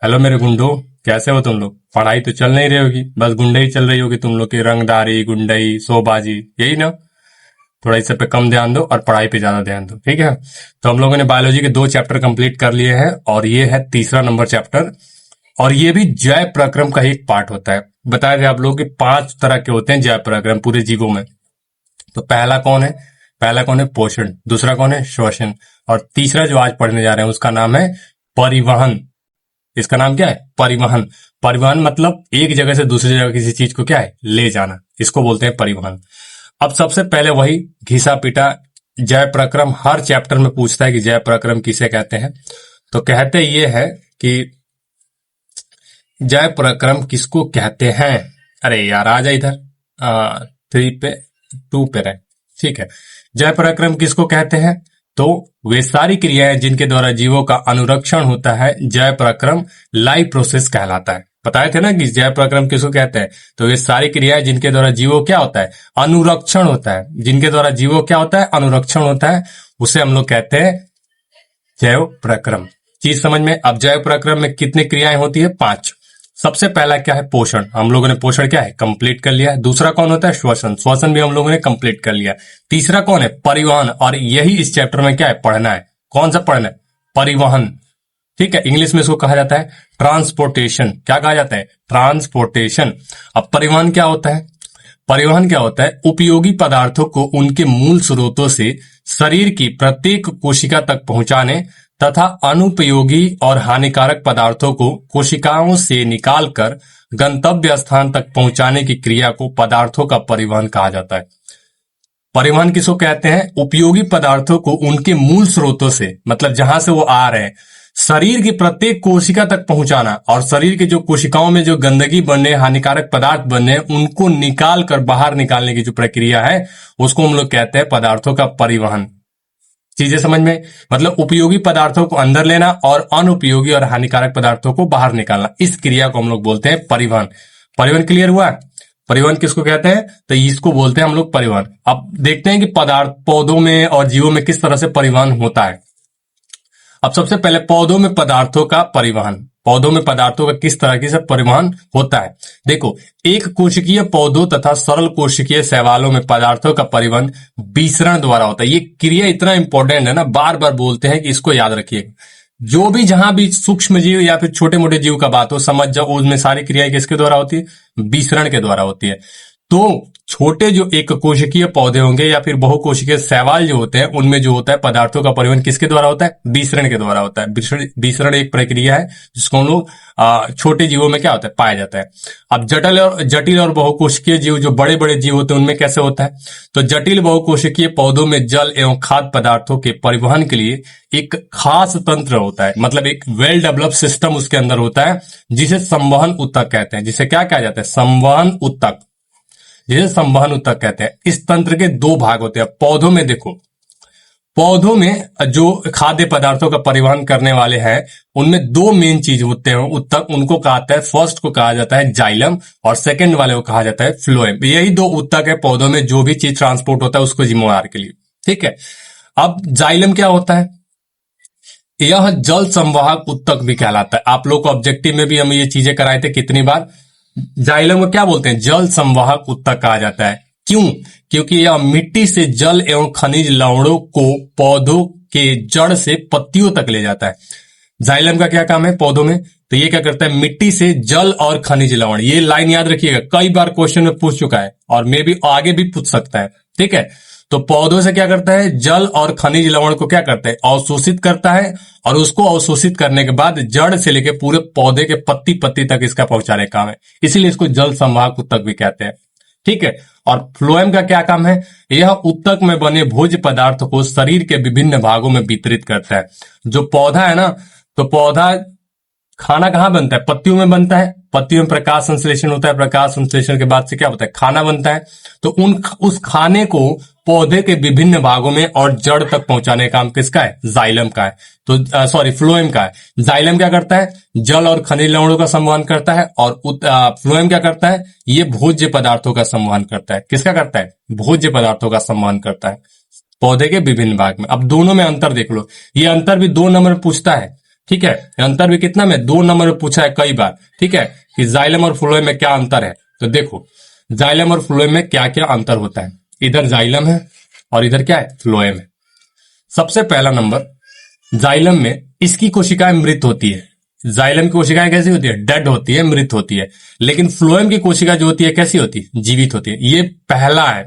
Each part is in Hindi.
हेलो मेरे गुंडो, कैसे हो तुम लोग। पढ़ाई तो चल नहीं रही होगी, बस गुंडई चल रही होगी तुम लोग की, रंगदारी गुंडई शोबाजी, यही ना। थोड़ा इस पे कम ध्यान दो और पढ़ाई पे ज्यादा ध्यान दो, ठीक है। तो हम लोगों ने बायोलॉजी के 2 चैप्टर कंप्लीट कर लिए हैं और ये है तीसरा नंबर चैप्टर। और ये भी जय प्रक्रम का ही एक पार्ट होता है। बताया गया आप लोगों के 5 तरह के होते हैं जय प्रक्रम पूरे जीवों में। तो पहला कौन है पोषण, दूसरा कौन है श्वसन, और तीसरा जो आज पढ़ने जा रहे हैं उसका नाम है परिवहन। इसका नाम क्या है, परिवहन। परिवहन मतलब एक जगह से दूसरी जगह किसी चीज को क्या है, ले जाना, इसको बोलते हैं परिवहन। अब सबसे पहले वही घिसा पिटा जय प्रक्रम हर चैप्टर में पूछता है कि जय प्रक्रम किसे कहते हैं। तो कहते ये है कि जय प्रक्रम किसको कहते हैं। अरे यार आ जा इधर, 2 पे रहे, ठीक है। जय पराक्रम किसको कहते हैं, तो वे सारी क्रियाएं जिनके द्वारा जीवों का अनुरक्षण होता है जय पराक्रम लाइफ प्रोसेस कहलाता है। बताए थे ना कि जय पराक्रम किसको कहते हैं, तो वे सारी क्रियाएं जिनके द्वारा जीवों क्या होता है, अनुरक्षण होता है। जिनके द्वारा जीवों क्या होता है, अनुरक्षण होता है, उसे हम लोग कहते हैं जैव पराक्रम। चीज समझ में। अब जैव पराक्रम में कितनी क्रियाएं होती है, 5। सबसे पहला क्या है, पोषण। हम लोगों ने पोषण क्या है, कंप्लीट कर लिया। दूसरा कौन होता है, श्वसन। श्वसन भी हम लोगों ने कंप्लीट कर लिया। तीसरा कौन है, परिवहन। और यही इस चैप्टर में क्या है, पढ़ना है। कौन सा पढ़ना है, परिवहन, ठीक है। इंग्लिश में इसको कहा जाता है ट्रांसपोर्टेशन। क्या कहा जाता है, ट्रांसपोर्टेशन। अब परिवहन क्या होता है, परिवहन क्या होता है, उपयोगी पदार्थों को उनके मूल स्रोतों से शरीर की प्रत्येक कोशिका तक पहुंचाने तथा अनुपयोगी और हानिकारक पदार्थों को कोशिकाओं से निकालकर गंतव्य स्थान तक पहुंचाने की क्रिया को पदार्थों का परिवहन कहा जाता है। परिवहन किसको कहते हैं, उपयोगी पदार्थों को उनके मूल स्रोतों से, मतलब जहां से वो आ रहे हैं, शरीर की प्रत्येक कोशिका तक पहुंचाना, और शरीर की जो कोशिकाओं में जो गंदगी बनने, हानिकारक पदार्थ बनने, उनको निकाल कर बाहर निकालने की जो प्रक्रिया है उसको हम लोग कहते हैं पदार्थों का परिवहन। चीजें समझ में। मतलब उपयोगी पदार्थों को अंदर लेना और अनुपयोगी और हानिकारक पदार्थों को बाहर निकालना, इस क्रिया को हम लोग बोलते हैं परिवहन। परिवहन क्लियर हुआ। परिवहन किसको कहते हैं, तो इसको बोलते हैं हम लोग परिवहन। अब देखते हैं कि पदार्थ पौधों में और जीवों में किस तरह से परिवहन होता है। अब सबसे पहले पौधों में पदार्थों का परिवहन। पौधों में पदार्थों का किस तरह की से परिवहन होता है। देखो, एक कोशिकीय पौधों तथा सरल कोशिकीय शैवालों में पदार्थों का परिवहन विसरण द्वारा होता है। ये क्रिया इतना इंपॉर्टेंट है ना, बार बार बोलते हैं कि इसको याद रखिएगा। जो भी जहां भी सूक्ष्म जीव या फिर छोटे मोटे जीव का बात हो, समझ जाओ उसमें सारी क्रियाएं किसके द्वारा होती है, विसरण के द्वारा होती है। तो छोटे जो एक कोशिकीय पौधे होंगे या फिर बहुकोशिकीय शैवाल जो होते हैं, उनमें जो होता है पदार्थों का परिवहन किसके द्वारा होता है, विसरण के द्वारा होता है। विसरण एक प्रक्रिया है जिसको हम लोग छोटे जीवों में क्या होता है, पाया जाता है। अब जटिल और बहुकोशिकीय जीव जो बड़े बड़े जीव होते हैं उनमें कैसे होता है, तो जटिल बहुकोशिकीय पौधों में जल एवं खाद्य पदार्थों के परिवहन के लिए एक खास तंत्र होता है, मतलब एक वेल डेवलप सिस्टम उसके अंदर होता है, जिसे संवहन ऊतक कहते हैं। जिसे क्या कहा जाता है, संवहन ऊतक, जिसे संवहन ऊतक कहते हैं। इस तंत्र के 2 भाग होते हैं। पौधों में देखो, पौधों में जो खाद्य पदार्थों का परिवहन करने वाले हैं उनमें 2 मेन चीज होते हैं ऊतक। उनको कहा जाता है, फर्स्ट को कहा जाता है जाइलम और सेकंड वाले को कहा जाता है फ्लोएम। यही 2 ऊतक है पौधों में, जो भी चीज ट्रांसपोर्ट होता है उसको जिम्मेवार के लिए, ठीक है। अब जाइलम क्या होता है, यह जल संवाहक ऊतक भी कहलाता है। आप लोग को ऑब्जेक्टिव में भी हम ये चीजें कराए थे कितनी बार। जाइलम को क्या बोलते हैं, जल संवाहक ऊतक कहा जाता है। क्यों, क्योंकि यह मिट्टी से जल एवं खनिज लवणों को पौधों के जड़ से पत्तियों तक ले जाता है। जाइलम का क्या काम है पौधों में, तो ये क्या करता है, मिट्टी से जल और खनिज लवण। ये लाइन याद रखिएगा, कई बार क्वेश्चन में पूछ चुका है और मे भी आगे भी पूछ सकता है, ठीक है। तो पौधों से क्या करता है, जल और खनिज लवण को क्या करता है, अवशोषित करता है, और उसको अवशोषित करने के बाद जड़ से लेकर पूरे पौधे के पत्ती पत्ती तक इसका पहुंचाने का काम है। इसीलिए इसको जल संवाहक ऊतक भी कहते हैं, ठीक है। और फ्लोएम का क्या काम है, यह ऊतक में बने भोज्य पदार्थ को शरीर के विभिन्न भागों में वितरित करता है। जो पौधा है ना, तो पौधा खाना कहाँ बनता है, पत्तियों में बनता है। पत्तियों में प्रकाश संश्लेषण होता है, प्रकाश संश्लेषण के बाद से क्या होता है, खाना बनता है। तो उस खाने को पौधे के विभिन्न भागों में और जड़ तक पहुंचाने का काम किसका है, जाइलम का है। तो फ्लोएम का है। जाइलम क्या करता है, जल और खनिज लवणों का संवहन करता है, और फ्लोएम क्या करता है, ये भोज्य पदार्थों का संवहन करता है। किसका करता है, भोज्य पदार्थों का संवहन करता है पौधे के विभिन्न भाग में। अब दोनों में अंतर देख लो, ये अंतर भी 2 नंबर में पूछता है। ठीक है, अंतर भी कितना में 2 नंबर में पूछा है कई बार। ठीक है, कि जाइलम और फ्लोएम में क्या अंतर है। तो देखो जाइलम और फ्लोएम में क्या क्या अंतर होता है। इधर जाइलम है और इधर क्या है, फ्लोएम है। सबसे पहला नंबर, जाइलम में इसकी कोशिकाएं मृत होती है। जाइलम की कोशिकाएं कैसी होती है, डेड होती है, मृत होती है। लेकिन फ्लोएम की कोशिका जो होती है कैसी होती है, जीवित होती है। ये पहला है,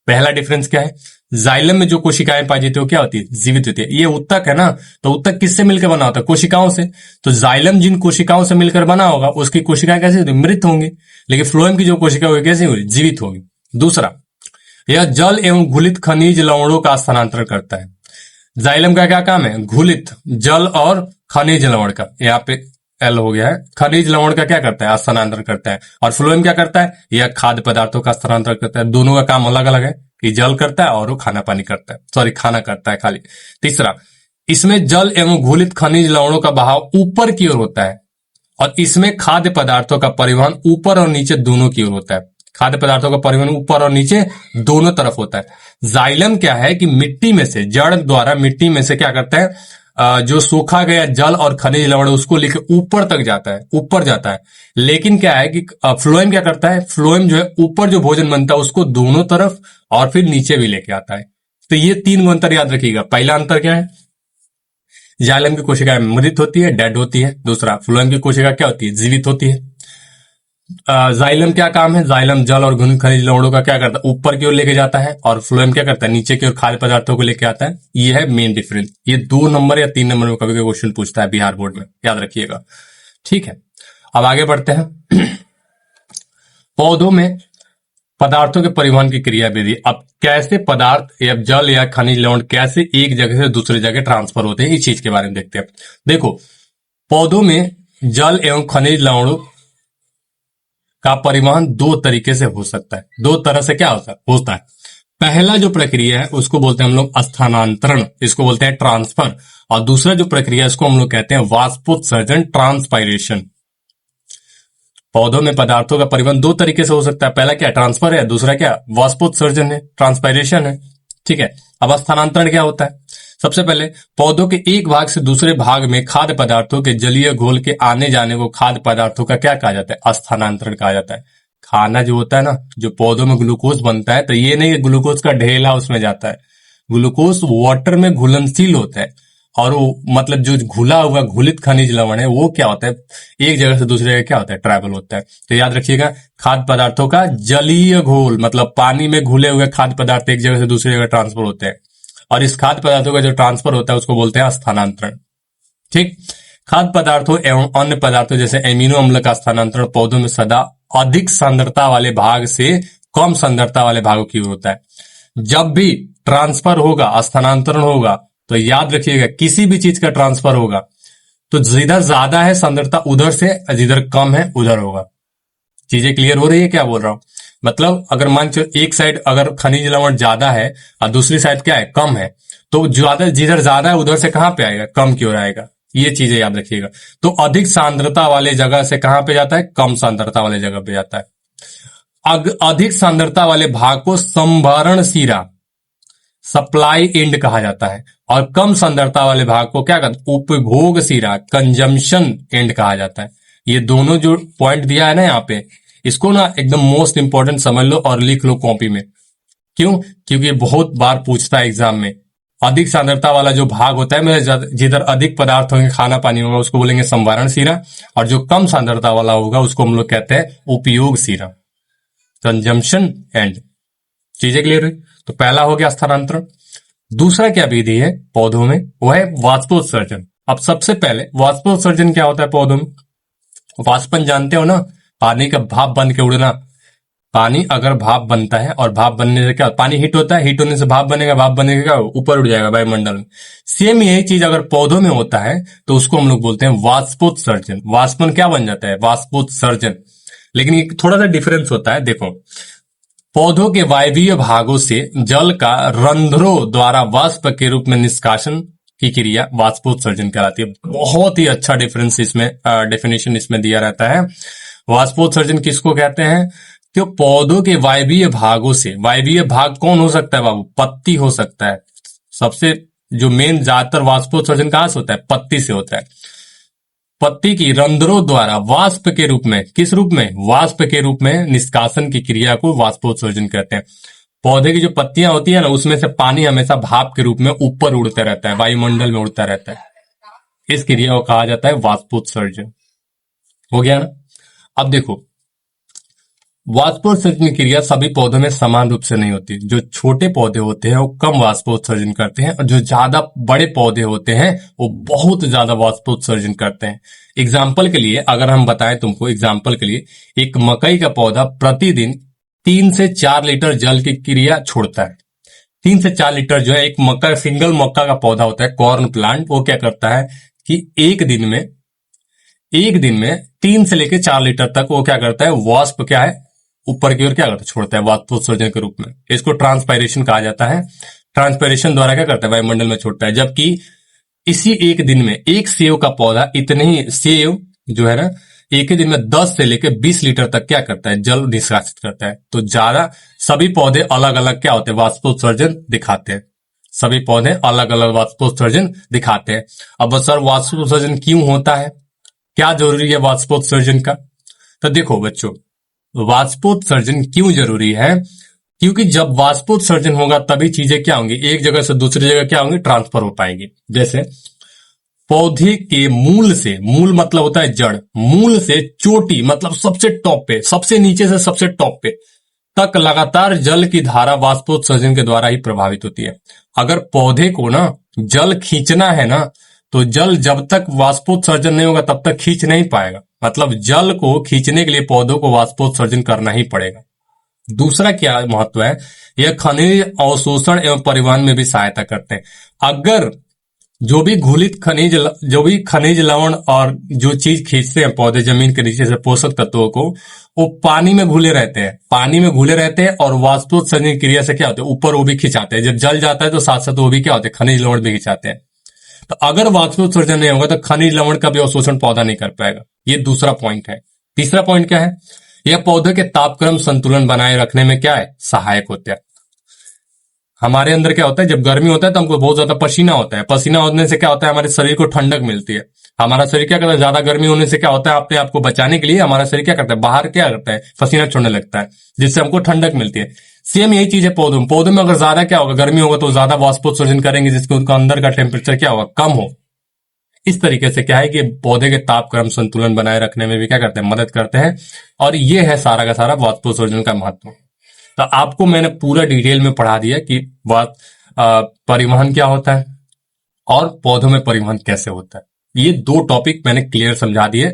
पहला डिफरेंस क्या है। जाइलम में जो कोशिकाएं पाई जाती है वो क्या होती है, जीवित होती है। ये उत्तक है ना, तो उत्तक किससे मिलकर बना होता है, कोशिकाओं से। तो जाइलम जिन कोशिकाओं से मिलकर बना होगा उसकी कोशिकाएं कैसी होती, मृत होंगी। लेकिन फ्लोएम की जो कोशिका होगी कैसी होगी, जीवित होगी। दूसरा, यह जल एवं घुलित खनिज लवणों का स्थानांतरण करता है। जाइलम का क्या काम है, घुलित जल और खनिज लवण का, यहाँ पे एल हो गया है, खनिज लवण का क्या करता है, स्थानांतरण करता है। और फ्लोएम क्या करता है, यह खाद्य पदार्थों का स्थानांतरण करता है। दोनों का काम अलग अलग है, कि जल करता है और वो खाना पानी करता है, सॉरी खाना करता है खाली। तीसरा, इसमें जल एवं घुलित खनिज लवणों का बहाव ऊपर की ओर होता है और इसमें खाद्य पदार्थों का परिवहन ऊपर और नीचे दोनों की ओर होता है। खाद्य पदार्थों का परिवहन ऊपर और नीचे दोनों तरफ होता है। जाइलम क्या है कि मिट्टी में से, जड़ द्वारा मिट्टी में से क्या करता है, जो सूखा गया जल और खनिज लवण उसको लेकर ऊपर तक जाता है, ऊपर जाता है। लेकिन क्या है कि फ्लोएम क्या करता है, फ्लोएम जो है ऊपर जो भोजन बनता है उसको दोनों तरफ और फिर नीचे भी लेके आता है। तो ये 3 अंतर याद रखिएगा। पहला अंतर क्या है, जाइलम की कोशिका मृत होती है, डेड होती है। दूसरा, फ्लोएम की कोशिका क्या होती है, जीवित होती है। जाइलम क्या काम है, जाइलम जल और घुलित खनिज लवणों का क्या करता है, ऊपर की ओर लेके जाता है। और फ्लोएम क्या करता है, नीचे की ओर खाद्य पदार्थों को लेके आता है। ये है मेन डिफरेंस। ये 2 नंबर या 3 नंबर में कभी कोई क्वेश्चन पूछता है बिहार बोर्ड में, याद रखिएगा। ठीक है, अब आगे बढ़ते हैं। पौधों में पदार्थों के परिवहन की क्रिया विधि। अब कैसे पदार्थ या जल या खनिज लवण कैसे एक जगह से दूसरी जगह ट्रांसफर होते हैं, इस चीज के बारे में देखते हैं। देखो, पौधों में जल एवं खनिज लवणों का परिवहन 2 तरीके से हो सकता है। 2 तरह से क्या होता है। पहला जो प्रक्रिया है उसको बोलते हैं हम लोग स्थानांतरण, इसको बोलते हैं ट्रांसफर। और दूसरा जो प्रक्रिया है इसको हम लोग कहते हैं वाष्पोत्सर्जन, ट्रांसपायरेशन। पौधों में पदार्थों का परिवहन 2 तरीके से हो सकता है। पहला क्या, ट्रांसफर है। दूसरा क्या, वाष्पोत्सर्जन है, ट्रांसपायरेशन है। ठीक है, अब स्थानांतरण क्या होता है। सबसे पहले, पौधों के एक भाग से दूसरे भाग में खाद्य पदार्थों के जलीय घोल के आने जाने को खाद्य पदार्थों का क्या कहा जाता है, स्थानांतरण कहा जाता है। खाना जो होता है ना, जो पौधों में ग्लूकोज बनता है, तो ये नहीं कि ग्लूकोज का ढेला उसमें जाता है। ग्लूकोज वाटर में घुलनशील होता है और वो मतलब जो घुला हुआ घुलित खनिज लवण है वो क्या होता है, एक जगह से दूसरी जगह क्या होता है, ट्रैवल होता है। तो याद रखिएगा, खाद्य पदार्थों का जलीय घोल मतलब पानी में घुले हुए खाद्य पदार्थ एक जगह से दूसरी जगह ट्रांसफर होते हैं। और इस खाद्य पदार्थों का जो ट्रांसफर होता है उसको बोलते हैं स्थानांतरण। ठीक, खाद्य पदार्थों एवं अन्य पदार्थों जैसे एमिनो अम्ल का स्थानांतरण पौधों में सदा अधिक सांद्रता वाले भाग से कम सांद्रता वाले भागों की ओर होता है। जब भी ट्रांसफर होगा, स्थानांतरण होगा, तो याद रखिएगा किसी भी चीज का ट्रांसफर होगा तो जिधर ज्यादा है सांद्रता उधर से, जिधर कम है उधर होगा। चीजें क्लियर हो रही है क्या बोल रहा हूं। मतलब अगर मान चलो एक साइड अगर खनिज लवण ज्यादा है और दूसरी साइड क्या है, कम है, तो ज्यादा जिधर ज्यादा है उधर से कहां पे आएगा, कम की ओर आएगा। ये चीजें याद रखिएगा। तो अधिक सांद्रता वाले जगह से कहां पे जाता है, कम सांद्रता वाले जगह पे जाता है। अधिक सांद्रता वाले भाग को संभरण सिरा, सप्लाई एंड कहा जाता है। और कम सांद्रता वाले भाग को क्या कहते हैं, उपभोग सिरा, कंजम्पशन एंड कहा जाता है। ये दोनों जो पॉइंट दिया है ना यहाँ पे, इसको ना एकदम मोस्ट इंपॉर्टेंट समझ लो और लिख लो कॉपी में। क्यों, क्योंकि ये बहुत बार पूछता है एग्जाम में। अधिक सांद्रता वाला जो भाग होता है, जिधर अधिक पदार्थ होंगे, खाना पानी होगा, उसको बोलेंगे संभरण सिरा। और जो कम सांद्रता वाला होगा उसको हम लोग कहते हैं उपयोग सिरा, कंजम्पशन एंड। चीजें क्लियर हुई। तो पहला हो गया स्थानांतरण। दूसरा क्या विधि है पौधों में, वो है वाष्पोत्सर्जन। अब सबसे पहले वाष्पोत्सर्जन क्या होता है पौधों में। वाष्पन जानते हो ना, पानी का भाप बन के उड़ना। पानी अगर भाप बनता है और भाप बनने से क्या, पानी हीट होता है, हीट होने से भाप बनेगा, भाप बनेगा क्या, ऊपर उड़ जाएगा वायुमंडल में। सेम यही चीज अगर पौधों में होता है तो उसको हम लोग बोलते हैं वाष्पोत्सर्जन। वाष्पन क्या बन जाता है, वाष्पोत्सर्जन। लेकिन एक थोड़ा सा डिफरेंस होता है। देखो, पौधों के वायवीय भागों से जल का रंध्रों द्वारा वाष्प के रूप में निष्कासन की क्रिया वाष्पोत्सर्जन कहलाती है। बहुत ही अच्छा डिफरेंस इसमें, डेफिनेशन इसमें दिया रहता है। वाष्पोत्सर्जन किसको कहते हैं, तो पौधों के वायवीय भागों से, वायवीय भाग कौन हो सकता है बाबू, पत्ती हो सकता है। सबसे जो मेन ज्यादातर वाष्पोत्सर्जन कहां से होता है, पत्ती से होता है। पत्ती की रंध्रों द्वारा वाष्प के रूप में, किस रूप में, वाष्प के रूप में निष्कासन की क्रिया को वाष्पोत्सर्जन कहते हैं। पौधे की जो पत्तियां होती है ना, उसमें से पानी हमेशा भाप के रूप में ऊपर उड़ता रहता है, वायुमंडल में उड़ता रहता है। इस क्रिया को कहा जाता है वाष्पोत्सर्जन। हो गया ना। अब देखो, वाष्पोत्सर्जन की क्रिया सभी पौधों में समान रूप से नहीं होती। जो छोटे पौधे होते हैं वो कम वाष्पोत्सर्जन करते हैं, और जो ज्यादा बड़े पौधे होते हैं वो बहुत ज्यादा वाष्पोत्सर्जन करते हैं। एग्जाम्पल के लिए अगर हम बताएं तुमको, एग्जाम्पल के लिए एक मकई का पौधा प्रतिदिन 3 से 4 लीटर जल की क्रिया छोड़ता है। 3 से 4 लीटर जो है, एक मक्का, सिंगल मक्का का पौधा होता है, कॉर्न प्लांट, वो क्या करता है कि एक दिन में 3 से लेकर 4 लीटर तक वो क्या करता है, वाष्प क्या है, ऊपर की ओर क्या करता है, छोड़ता है वाष्पोत्सर्जन के रूप में। इसको ट्रांसपायरेशन कहा जाता है। ट्रांसपायरेशन द्वारा क्या करता है, वायुमंडल में छोड़ता है। जबकि इसी एक दिन में एक सेव का पौधा, इतने ही सेव जो है ना, एक ही दिन में 10 से लेकर 20 लीटर तक क्या करता है, जल निष्कासित करता है। तो ज्यादा सभी पौधे अलग अलग क्या होते हैं, वाष्पोत्सर्जन दिखाते हैं। सभी पौधे अलग अलग वाष्पोत्सर्जन दिखाते हैं। अब सर वाष्पोत्सर्जन क्यों होता है, क्या जरूरी है वाष्पोत्सर्जन का? तो देखो बच्चों, वाष्पोत्सर्जन क्यों जरूरी है? क्योंकि जब वाष्पोत्सर्जन होगा तभी चीजें क्या होंगी, एक जगह से दूसरी जगह क्या होंगी, ट्रांसफर हो पाएंगी। जैसे पौधे के मूल से, मूल मतलब होता है जड़, मूल से चोटी मतलब सबसे टॉप पे, सबसे नीचे से सबसे टॉप पे तक लगातार जल की धारा वाष्पोत्सर्जन के द्वारा ही प्रभावित होती है। अगर पौधे को ना जल खींचना है ना, तो जल जब तक वाष्पोत्सर्जन नहीं होगा तब तक खींच नहीं पाएगा। मतलब जल को खींचने के लिए पौधों को वाष्पोत्सर्जन करना ही पड़ेगा। दूसरा क्या महत्व है, यह खनिज अवशोषण एवं परिवहन में भी सहायता करते हैं। अगर जो भी घुलित खनिज, जो भी खनिज लवण और जो चीज खींचते हैं पौधे जमीन के नीचे से, पोषक तत्वों को, वो पानी में घुले रहते हैं, पानी में घुले रहते हैं, और वाष्पोत्सर्जन क्रिया से क्या होता है, ऊपर वो भी खिंचाते हैं। जब जल जाता है तो साथ साथ वो भी क्या होते हैं, खनिज लवण भी खिंचाते हैं। तो अगर वाष्पोत्सर्जन नहीं होगा तो खनिज लवण का भी अवशोषण पौधा नहीं कर पाएगा। ये दूसरा पॉइंट है। तीसरा पॉइंट क्या है, यह पौधे के तापक्रम संतुलन बनाए रखने में क्या है, सहायक होता है। हमारे अंदर क्या होता है, जब गर्मी होता है तो हमको बहुत ज्यादा पसीना होता है। पसीना होने से क्या होता है, हमारे शरीर को ठंडक मिलती है। हमारा शरीर क्या करता है, ज्यादा गर्मी होने से क्या होता है, अपने आप को बचाने के लिए हमारा शरीर क्या करता है, बाहर क्या करता है, पसीना छोड़ने लगता है, जिससे हमको ठंडक मिलती है। सेम यही चीज है पौधों में। पौधों में अगर ज्यादा क्या होगा, गर्मी होगा तो ज्यादा वाष्पोत्सर्जन करेंगे, जिसके उनका अंदर का टेम्परेचर क्या होगा, कम हो। इस तरीके से क्या है कि पौधे के तापक्रम संतुलन बनाए रखने में भी क्या करते हैं, मदद करते हैं। और ये है सारा का सारा वाष्पोत्सर्जन का महत्व। तो आपको मैंने पूरा डिटेल में पढ़ा दिया कि परिवहन क्या होता है और पौधों में परिवहन कैसे होता है। ये 2 टॉपिक मैंने क्लियर समझा दिए।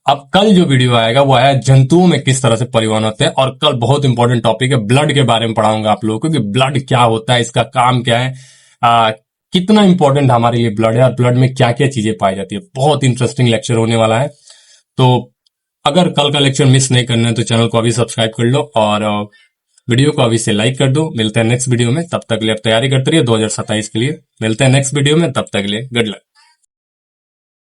अब कल जो वीडियो आएगा वो आया जंतुओं में किस तरह से परिवहन होते हैं, और कल बहुत इंपॉर्टेंट टॉपिक है, ब्लड के बारे में पढ़ाऊंगा आप लोगों को कि ब्लड क्या होता है, इसका काम क्या है, कितना इंपॉर्टेंट हमारे ये ब्लड है, और ब्लड में क्या क्या चीजें पाई जाती है। बहुत इंटरेस्टिंग लेक्चर होने वाला है। तो अगर कल का लेक्चर मिस नहीं करना है तो चैनल को अभी सब्सक्राइब कर लो, और वीडियो को अभी से लाइक कर दो। मिलते हैं नेक्स्ट वीडियो में, तब तक के लिए आप तैयारी करते रहिए 2027 के लिए। मिलते हैं नेक्स्ट वीडियो में, तब तक के लिए गुड लक।